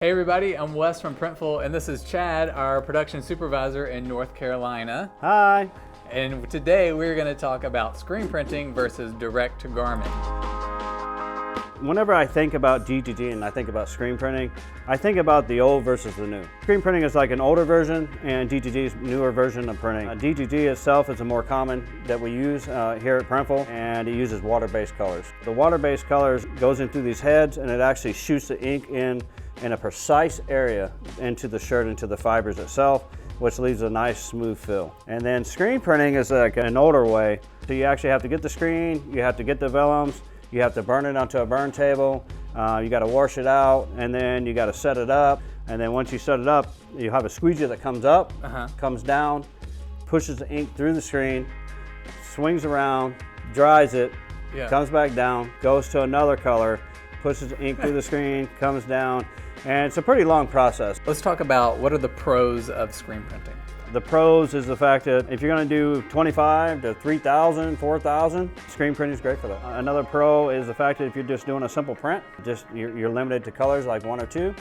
Hey everybody, I'm Wes from Printful, and this is Chad, our production supervisor in North Carolina. Hi. And today we're going to talk about screen printing versus direct to garment. Whenever I think about DTG and I think about screen printing, I think about the old versus the new. Screen printing is like an older version and DTG is a newer version of printing. DTG itself is a more common that we use here at Printful, and it uses water-based colors. The water-based colors goes in through these heads and it actually shoots the ink in a precise area into the shirt, into the fibers itself, which leaves a nice smooth fill. And then screen printing is like an older way. So you actually have to get the screen, you have to get the vellums, you have to burn it onto a burn table, you got to wash it out, and then you got to set it up. And then once you set it up, you have a squeegee that comes up, comes down, pushes the ink through the screen, swings around, dries it, comes back down, goes to another color, pushes the ink through the screen, comes down, and it's a pretty long process. Let's talk about what are the pros of screen printing. The pros is the fact that if you're going to do 25 to 3,000, 4,000, screen printing is great for that. Another pro is the fact that if you're just doing a simple print, you're limited to colors like one or two.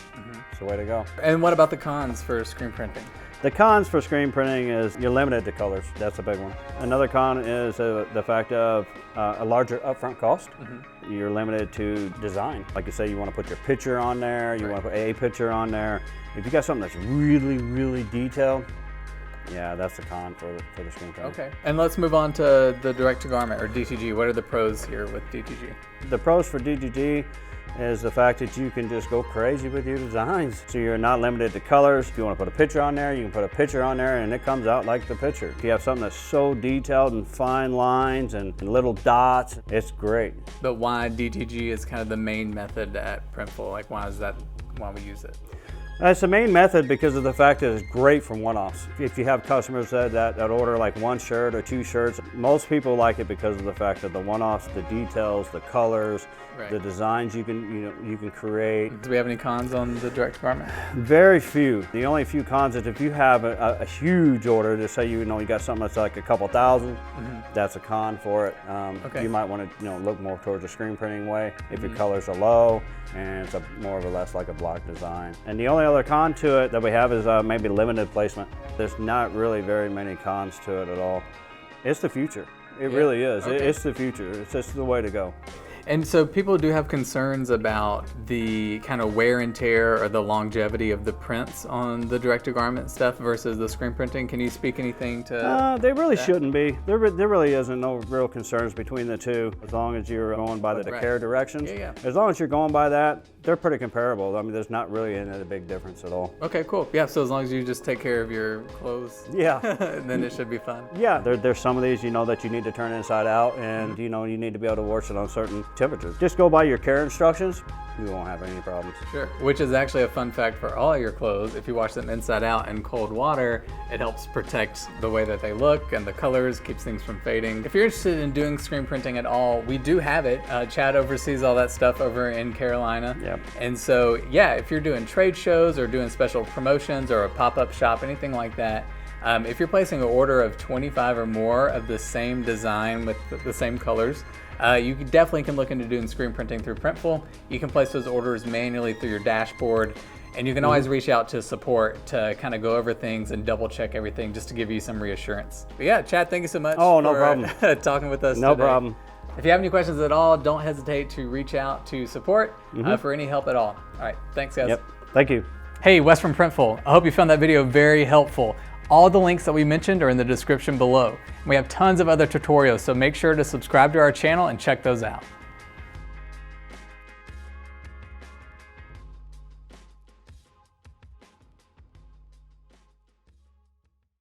It's the way to go. And what about the cons for screen printing? The cons for screen printing is you're limited to colors. That's a big one. Another con is the fact of a larger upfront cost. You're limited to design. Like you say, you want to put your picture on there, you want to put a picture on there. If you got something that's really, really detailed, yeah, that's the con for the screen printing. Okay, and let's move on to the direct to garment or DTG. What are the pros here with DTG? The pros for DTG is the fact that you can just go crazy with your designs. So you're not limited to colors. If you want to put a picture on there, you can put a picture on there and it comes out like the picture. If you have something that's so detailed and fine lines and little dots, it's great. But why DTG is kind of the main method at Printful? Like why we use it? It's the main method because of the fact that it's great for one-offs. If you have customers that order like one shirt or two shirts, most people like it because of the fact that the one-offs, the details, the colors, the designs you can create. Do we have any cons on the direct to garment? Very few. The only few cons is if you have a huge order, to say you got something that's like a couple thousand, that's a con for it. You might want to look more towards a screen printing way if your colors are low and it's more or less like a block design. And the only other con to it that we have is maybe limited placement. There's not really very many cons to it at all. It's the future. It really is. It's the future. It's just the way to go. And so people do have concerns about the kind of wear and tear or the longevity of the prints on the direct-to-garment stuff versus the screen printing. Can you speak anything to They really shouldn't be. There really isn't no real concerns between the two as long as you're going by the care directions. As long as you're going by that, they're pretty comparable. I mean, there's not really any big difference at all. Okay, cool. Yeah, so as long as you just take care of your clothes, then it should be fun. Yeah, there's some of these that you need to turn inside out, and you need to be able to wash it on certain temperatures. Just go by your care instructions, you won't have any problems. Sure, which is actually a fun fact for all your clothes. If you wash them inside out in cold water, it helps protect the way that they look and the colors, keeps things from fading. If you're interested in doing screen printing at all, we do have it. Chad oversees all that stuff over in Carolina. And so, yeah, if you're doing trade shows or doing special promotions or a pop-up shop, anything like that, if you're placing an order of 25 or more of the same design with the same colors, you definitely can look into doing screen printing through Printful. You can place those orders manually through your dashboard, and you can always reach out to support to kind of go over things and double check everything just to give you some reassurance. But yeah, Chad, thank you so much for talking with us today. No problem. If you have any questions at all, don't hesitate to reach out to support for any help at all. All right, thanks guys. Yep, thank you. Hey, Wes from Printful. I hope you found that video very helpful. All the links that we mentioned are in the description below. We have tons of other tutorials, so make sure to subscribe to our channel and check those out.